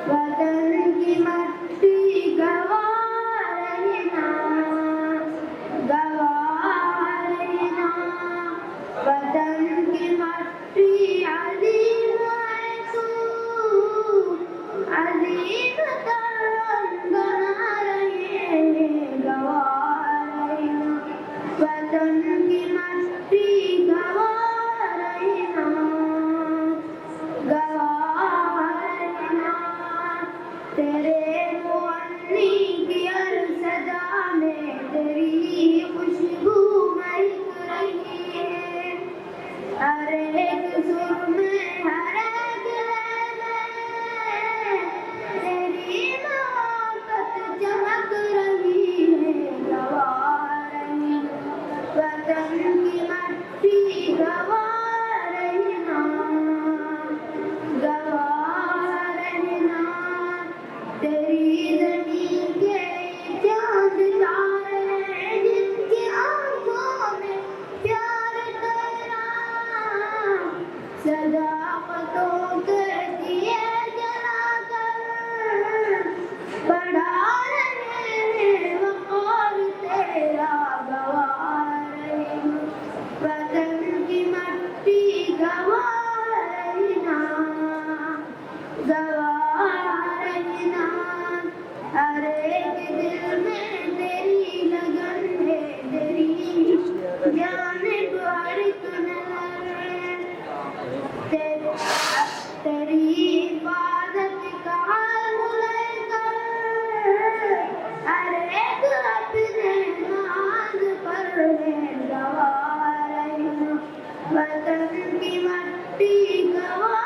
वतन की मट्टी गवा रहना, गवा रहना। वतन की मट्टी अजीम है तू, अजीम तरंग बना रहे, गवा रहना। वतन की मट्टी गवा रहना, गवा रहना। तेरे मुअन्नी की हर सदा में तेरी खुशबू महक रही है। हर एक सुर में, हर एक लय में तेरी मोहब्बत चमक रही है, गवा रहना। वतन की मट्टी गवा रहना, गवा रहना। तेरी ज़मीं के चाँद तारे जिनकी आँखों में प्यार तेरा, सदाकतों के दिए जलाकर बढ़ा रहे हैं वक़ार तेरा, गवा रहना। वतन की मट्टी गवा रहना, गवा रहना। हर एक दिल में तेरी लगन है, तेरी जान को हर एक नज़र है। तेरी हिफाजत का हाल लेकर हर एक अपने नाज पर है, गवा रहना। वतन की मट्टी गवा